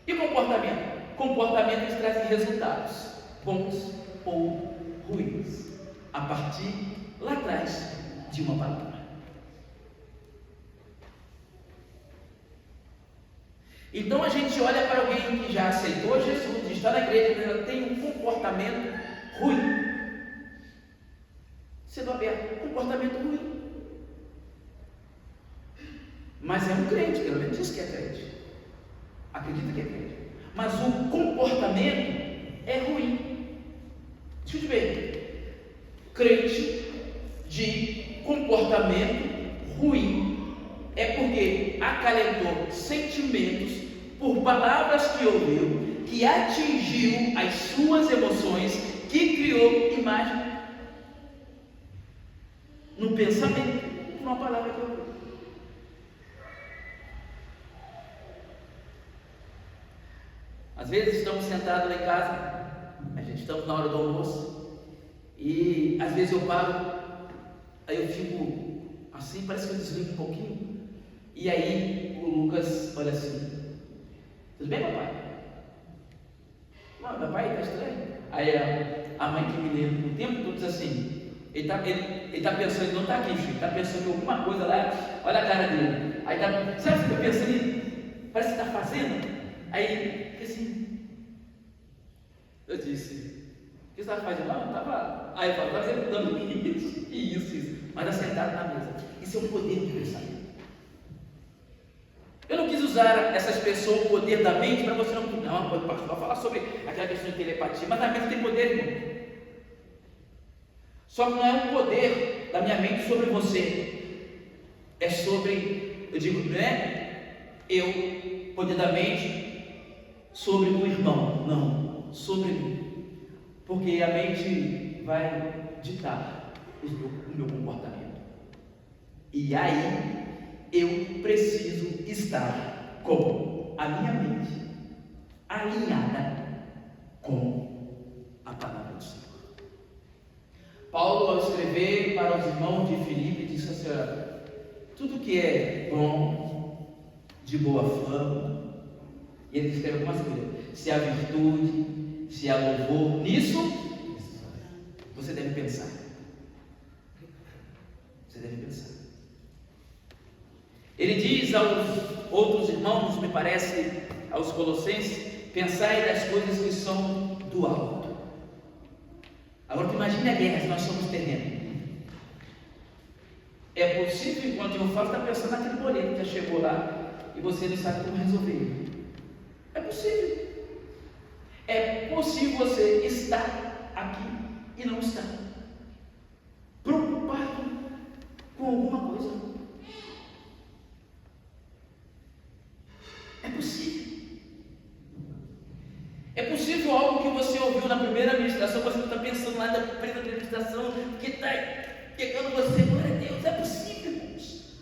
E comportamento? Comportamentos trazem resultados, bons ou ruins, a partir lá atrás de uma palavra. Então a gente olha para alguém que já aceitou Jesus, está na igreja, mas ela tem um comportamento ruim, sendo aberto, comportamento ruim. Mas é um crente, pelo menos diz que é crente, acredita que é crente, mas o comportamento é ruim. Escute bem, crente de comportamento ruim é porque acalentou sentimentos por palavras que ouviu, que atingiu as suas emoções, que criou imagem no pensamento por uma palavra que ouviu. Às vezes estamos sentados lá em casa, a gente estamos na hora do almoço, e às vezes eu paro, aí eu fico assim, parece que eu desligo um pouquinho, e aí o Lucas olha assim: tudo bem, papai? Não, papai, está estranho. Aí a mãe que me lembra o tempo todo diz assim: ele tá pensando, ele não está aqui, filho, está pensando em alguma coisa lá, olha a cara dele. Aí tá, sabe o que está pensando? Parece que está fazendo. Aí, fica assim. Eu disse: o que você estava fazendo? Não, estava. Aí eu falo: estava sentando isso. Mas está sentado na mesa. Isso é um poder de pensamento. Eu não quis usar essa expressão, o poder da mente, para você não pode falar sobre aquela questão de telepatia, mas a mente tem poder, irmão. Só que não é um poder da minha mente sobre você, é sobre, eu digo, não é eu, poder da mente sobre o irmão, não, sobre mim, porque a mente vai ditar o meu comportamento, e aí eu preciso estar com a minha mente alinhada com a palavra do Senhor. Paulo, ao escrever para os irmãos de Filipe, disse assim: tudo que é bom, de boa fama, e ele escreve algumas coisas: se há virtude, se há louvor, nisso você deve pensar. Você deve pensar. Ele diz aos outros irmãos, me parece, aos Colossenses: pensai nas coisas que são do alto. Agora, tu imagina a guerra se nós somos terreno. É possível, enquanto eu falo, estar pensando naquele boleto que já chegou lá e você não sabe como resolver. É possível. É possível você estar aqui e não estar preocupado com alguma coisa. É possível. É possível algo que você ouviu na primeira administração, você está pensando lá na primeira administração, que está pegando você, glória a Deus. É possível, irmãos.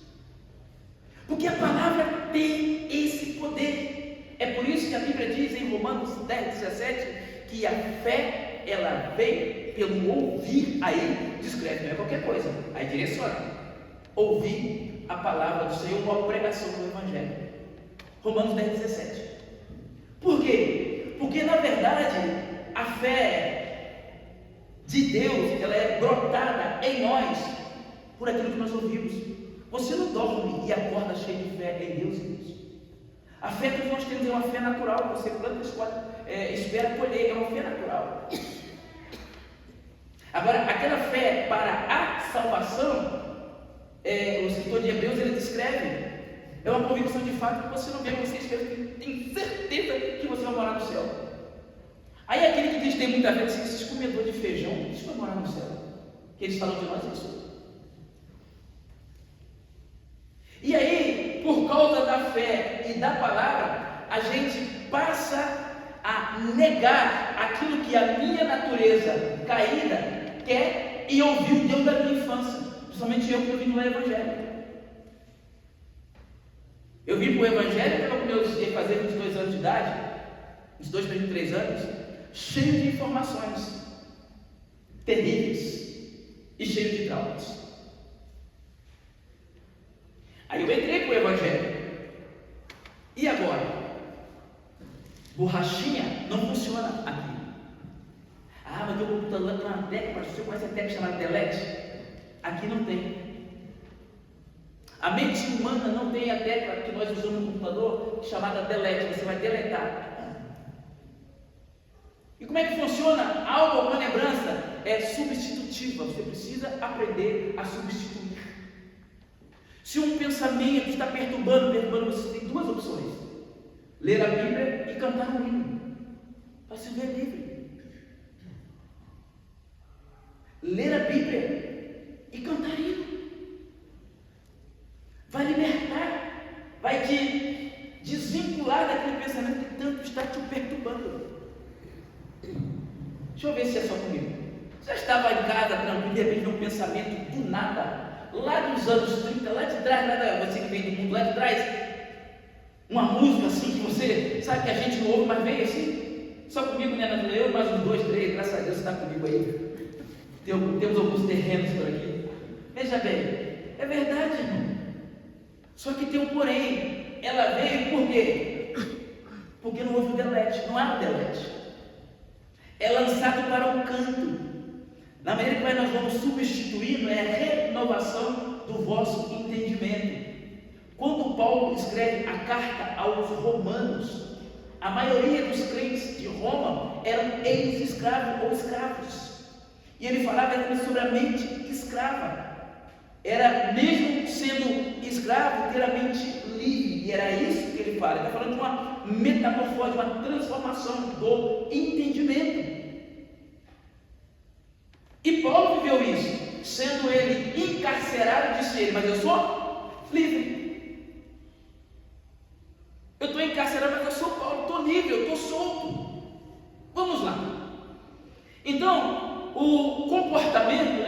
Porque a palavra tem esse poder. É por isso que a Bíblia diz em Romanos 10:17 que a fé, ela vem pelo ouvir. Aí descreve, não é qualquer coisa, aí direciona. Ouvir a palavra do Senhor, uma pregação do Evangelho. Romanos 10:17. Por quê? Porque na verdade a fé de Deus, ela é brotada em nós por aquilo que nós ouvimos. Você não dorme e acorda cheio de fé em Deus, irmãos. A fé que nós temos é uma fé natural. Você planta, espera colher, é uma fé natural. Agora, aquela fé para a salvação, o escritor de Hebreus, ele descreve, é uma convicção de fato que você não vê, você espera, tem certeza que você vai morar no céu. Aí aquele que diz que tem muita fé, esses comedores de feijão, eles vão morar no céu. Que eles falam de nós isso. E aí, por causa da fé e da palavra, a gente passa a negar aquilo que a minha natureza caída quer e ouviu Deus da minha infância. Principalmente eu que eu vim no Evangelho. Eu vim para o Evangelho, estava com meus fazer 22 anos de idade, 22 para 23 anos, cheio de informações terríveis e cheio de traumas. Aí eu entrei para o Evangelho. E agora? Borrachinha não funciona aqui. Ah, mas eu vou computador lá uma tecla, você conhece a tecla chamada delete? Aqui não tem. A mente humana não tem a tecla que nós usamos no computador chamada delete, você vai deletar. E como é que funciona? Algo, alguma lembrança é substitutiva, você precisa aprender a substituir. Se um pensamento está perturbando, você tem duas opções: ler a Bíblia e cantar um hino, para se ver livre. Ler a Bíblia e cantar se é só comigo. Já estava em casa, tranquilo, de repente veio um pensamento do nada, lá dos anos 30, lá de trás, você que vem do mundo, lá de trás, uma música assim que você sabe que a gente não ouve, mas veio assim, só comigo, né? Eu, mais uns 2, 3, graças a Deus está comigo aí. Temos alguns terrenos por aqui. Veja bem, é verdade, irmão. Só que tem um porém. Ela veio por quê? Porque não houve o delete, não há o delete. É lançado para o canto. Na maneira que nós vamos substituindo, é a renovação do vosso entendimento. Quando Paulo escreve a carta aos romanos, a maioria dos crentes de Roma eram ex-escravos ou escravos. E ele falava sobre a mente escrava. Era, mesmo sendo escravo, ter a mente livre. E era isso que ele fala. Ele está falando de uma metamorfose, uma transformação do entendimento. E Paulo viveu isso. Sendo ele encarcerado, disse ele: mas eu sou livre. Eu estou encarcerado, mas eu sou Paulo. Estou livre, eu estou solto. Vamos lá. Então, o comportamento,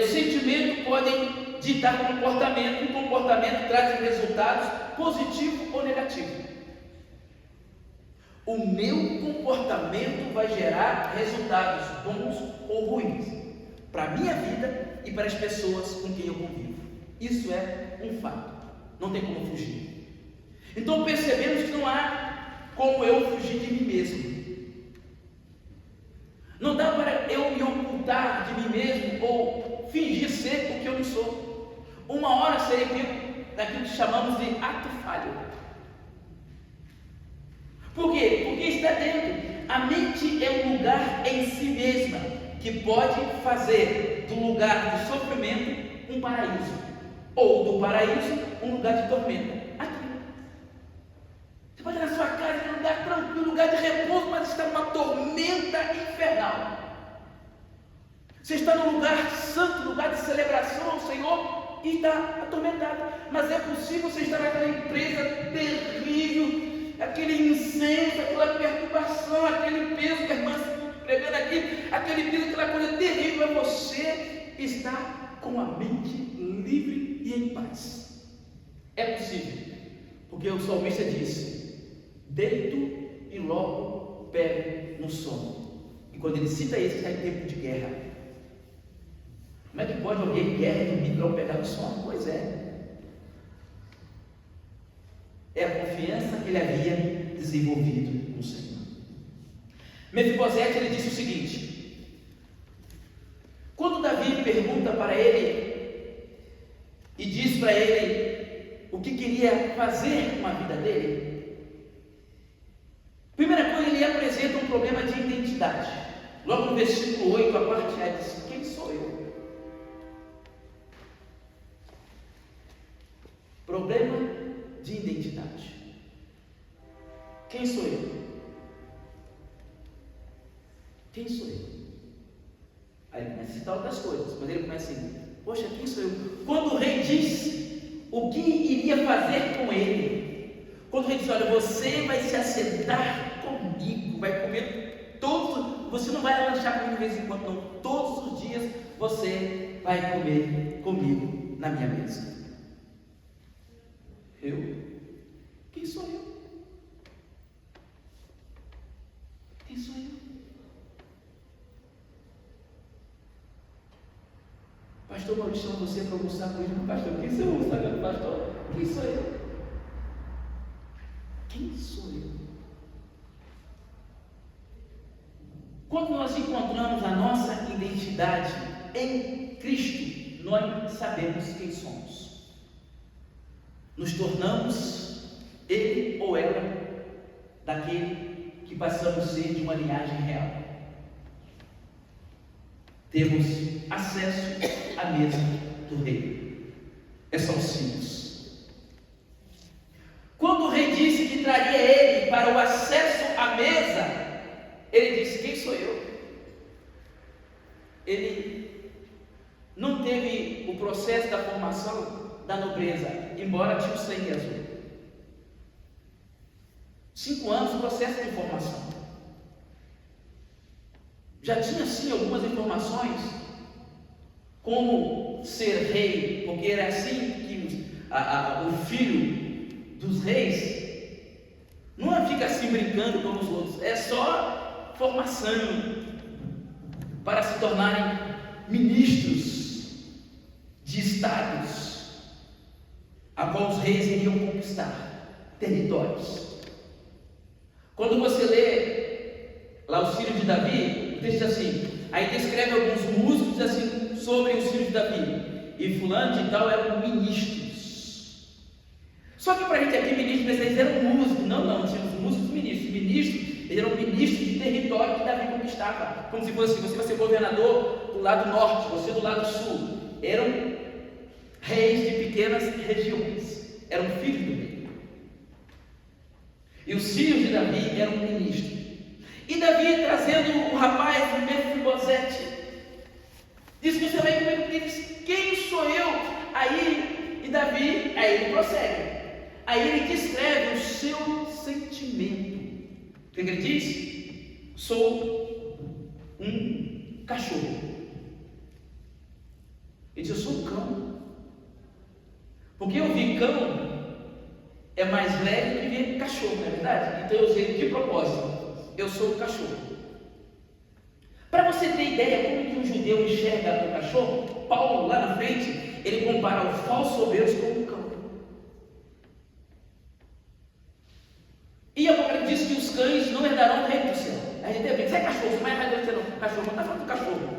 os sentimentos podem ditar comportamento, e o comportamento traz resultados positivos ou negativos. O meu comportamento vai gerar resultados bons ou ruins para a minha vida e para as pessoas com quem eu convivo. Isso é um fato, não tem como fugir. Então percebemos que não há como eu fugir de mim mesmo. Não dá para eu me ocultar de mim mesmo ou fingir ser o que eu não sou. Uma hora serei pego daquilo que chamamos de ato falho. Por quê? Porque está dentro. A mente é um lugar em si mesma que pode fazer do lugar de sofrimento um paraíso, ou do paraíso um lugar de tormento. Aqui. Você pode ir na sua casa, que é um lugar tranquilo, um lugar de repouso, mas está numa tormenta infernal. Você está num lugar santo, lugar de celebração ao Senhor, e está atormentado. Mas é possível você estar naquela empresa terrível, aquele incêndio, aquela perturbação, aquele peso que a irmã pregando aqui, aquele peso, aquela coisa terrível, mas você está com a mente livre e em paz. É possível, porque o salmista disse: deito e logo pego no sono. E quando ele cita isso, está em tempo de guerra. Como é que pode alguém em guerra dormir e logo pegar no sono? Pois é. É a confiança que ele havia desenvolvido no Senhor. Mefibosete, ele disse o seguinte: quando Davi pergunta para ele e diz para ele o que queria fazer com a vida dele, primeira coisa, ele apresenta um problema de identidade. Logo no versículo 8, a parte A diz: quem sou eu? Problema de identidade. Quem sou eu? Quem sou eu? Aí ele começa a citar outras coisas, mas ele começa assim: poxa, quem sou eu? Quando o rei disse o que iria fazer com ele, quando o rei disse: olha, você vai se assentar comigo, vai comer todos, você não vai lanchar comigo de vez em quando, não, todos os dias você vai comer comigo na minha mesa. Eu? Quem sou eu? Quem sou eu? Pastor Maurício, chama você para almoçar com ele. Pastor, quem sou eu? Sabe, pastor? Quem sou eu? Quem sou eu? Quando nós encontramos a nossa identidade em Cristo, nós sabemos quem somos. Nos tornamos ele ou ela daquele que passamos a ser de uma linhagem real. Temos acesso à mesa do rei. É só os filhos. Quando o rei disse que traria ele para o acesso à mesa, ele disse: quem sou eu? Ele não teve o processo da formação da nobreza, embora tinha o sangue azul. 5 anos, processo de formação. já tinha sim algumas informações como ser rei, porque era assim que o filho dos reis não fica assim brincando como os outros, é só formação para se tornarem ministros de estados, a qual os reis iriam conquistar territórios. Quando você lê lá os filhos de Davi, o texto diz assim, aí descreve alguns músicos assim sobre os filhos de Davi, e fulano de tal eram ministros. Só que para a gente aqui, ministros, eles eram músicos. Não, tínhamos músicos ministros. Ministros, eles eram ministros de território que Davi conquistava. Como se fosse assim, você vai ser governador do lado norte, você do lado sul. Eram reis de pequenas regiões. Eram filhos do rei. E os filhos de Davi eram ministros. E Davi trazendo o rapaz, Mefibosete, diz que você vai comigo, ele diz, quem sou eu? Aí ele prossegue. Aí ele descreve o seu sentimento. O que ele diz? Sou um cachorro. Ele diz, eu sou um cão. Porque eu vi cão é mais leve do que ver cachorro, não é verdade? Então eu usei de propósito. Eu sou um cachorro. Para você ter ideia como que um judeu enxerga o cachorro, Paulo lá na frente, ele compara os falsos obreiros com um cão. E a Bíblia diz que os cães não herdarão o reino do céu. A gente diz, é cachorro, você vai herdar o céu, não. Cachorro, não está falando do cachorro.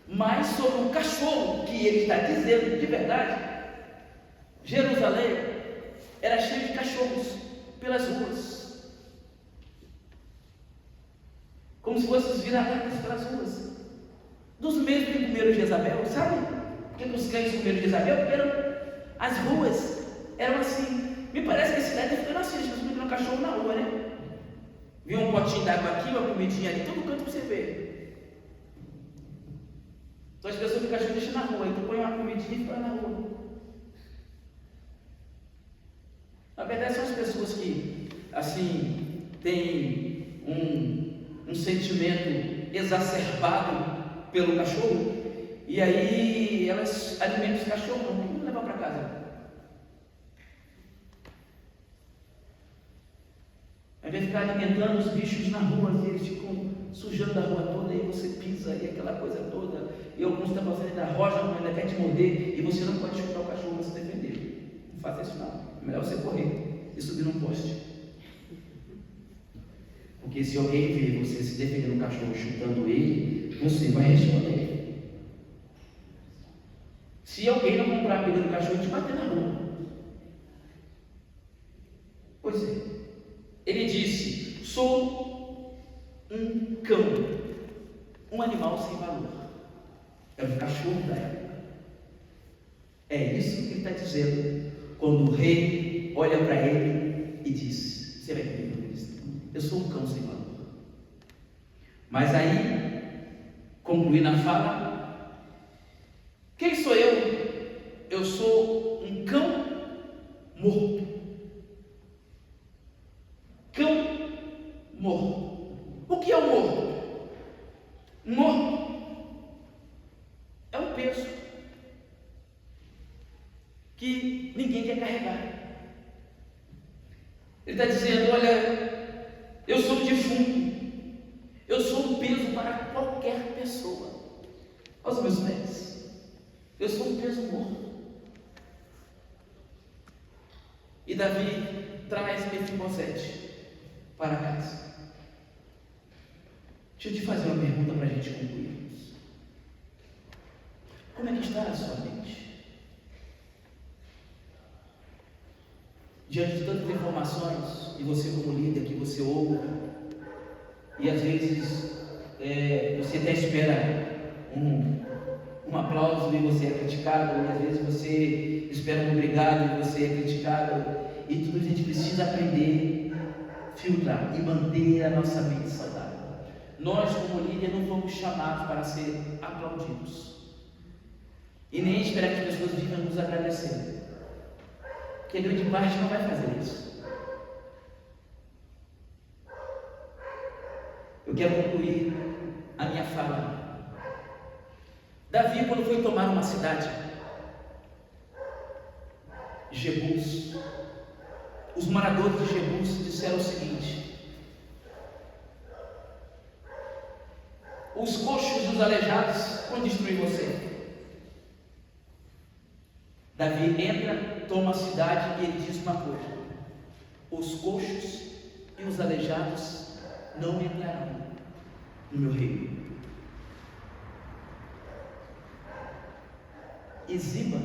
Mas sobre o cachorro que ele está dizendo de verdade, Jerusalém era cheio de cachorros pelas ruas. Como se fossem os vira-latas pelas ruas. Dos mesmos que comeram Jezabel, sabe? Por que os cães comeram Jezabel? Porque as ruas eram assim. Me parece que a cidade está ficando assim, as pessoas comendo cachorro na rua, né? Viu um potinho d'água aqui, uma comidinha ali, todo canto você vê. Então as pessoas ficam cachorro deixam na rua, então põe uma comidinha e fica na rua. Na verdade são as pessoas que, assim, têm um sentimento exacerbado pelo cachorro, e aí elas alimentam os cachorros, não tem que levar para casa. Ao invés de ficar alimentando os bichos na rua, eles ficam sujando a rua toda, e você pisa e aquela coisa toda, e alguns estão fazendo da roja, ainda quer te morder, e você não pode chutar o cachorro para se defender. Não faça isso não. É melhor você correr e subir num poste. Porque se alguém ver você se defendendo um cachorro chutando ele, você vai responder. Se alguém não comprar a comida do cachorro, te bater na rua. Pois é. Ele disse, sou um cão, um animal sem valor. É um cachorro da época. É isso que ele está dizendo quando o rei olha para ele e diz, você vai comigo? Eu sou um cão sem valor. Mas aí, concluindo a fala, quem sou eu? Eu sou um cão morto. Cão morto. O que é o morto? Morto é um peso que ninguém quer carregar. Ele está dizendo, olha, eu sou um defunto, eu sou um peso para qualquer pessoa. Olha os meus pés, eu sou um peso morto. E Davi traz Mefibosete para casa. Deixa eu te fazer uma pergunta para a gente concluir. Como é que está a sua mente? Diante de tantas informações, e você como líder, que você ouve, e às vezes você até espera um aplauso e você é criticado, e às vezes você espera um obrigado e você é criticado, e tudo a gente precisa aprender filtrar e manter a nossa mente saudável. Nós como líder não fomos chamados para ser aplaudidos e nem esperar que as pessoas venham nos agradecer, porque a grande parte não vai fazer isso. Eu quero concluir a minha fala. Davi, quando foi tomar uma cidade, Jebus, os moradores de Jebus disseram o seguinte: os coxos e os aleijados vão destruir você. Davi entra, toma a cidade e ele diz uma coisa: os coxos e os aleijados não entrarão no meu reino. E Ziba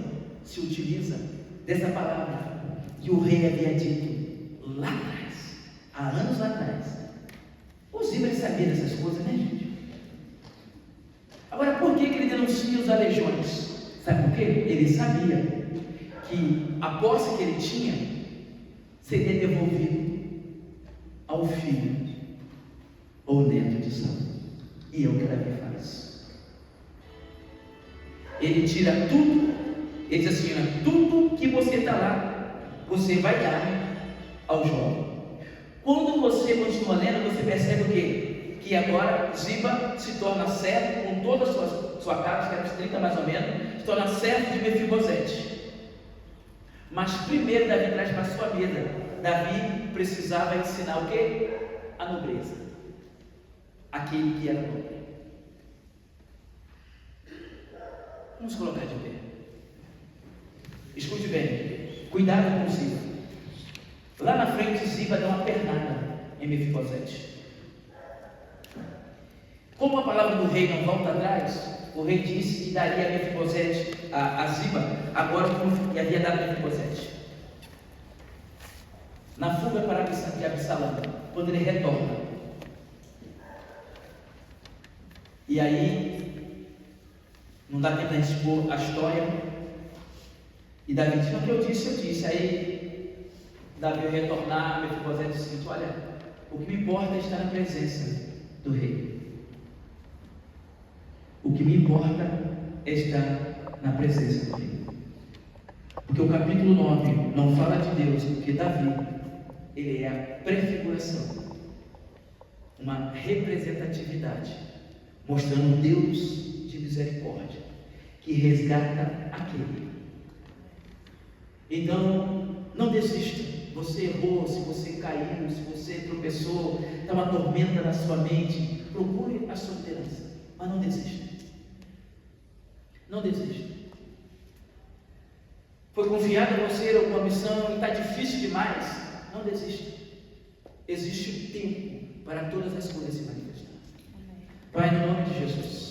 se utiliza dessa palavra que o rei havia dito lá atrás, há anos lá atrás. O Ziba sabia dessas coisas, né, gente? Agora, por que ele denuncia os aleijões? Sabe por quê? Ele sabia que a posse que ele tinha seria devolvido ao filho ou neto de Saul. E é o que Davi faz. Ele tira tudo, ele diz assim: tudo que você está lá, você vai dar ao jovem. Quando você continua lendo, você percebe o quê? Que agora Ziba se torna servo com toda a sua casa, que era uns 30 mais ou menos, se torna servo de Mefibosete. Mas primeiro Davi traz para a sua mesa. Davi precisava ensinar o quê? A nobreza. Aquele que era nobre. Vamos colocar de pé. Escute bem. Cuidado com Ziba. Lá na frente Ziba dá uma pernada em Mefibosete. Como a palavra do rei não volta atrás, o rei disse que daria a Mefibosete, a Ziba, agora como que havia dado a Mefibosete. Na fuga para Absalão, quando ele retorna. E aí, não dá tempo de expor a história. E Davi disse: o que eu disse. Aí, Davi ao retornar, Mefibosete disse: olha, o que me importa é estar na presença do rei. O que me importa é estar na presença do rei. Porque o capítulo 9 não fala de Deus, porque Davi, ele é a prefiguração, uma representatividade, mostrando um Deus de misericórdia, que resgata aquele. Então, não desista. Você errou, se você caiu, se você tropeçou, está uma tormenta na sua mente, procure a sua liderança, mas não desista. Não desista. Foi confiado a você alguma missão e está difícil demais? Não desista. Existe tempo para todas as coisas se manifestarem. Pai, no nome de Jesus,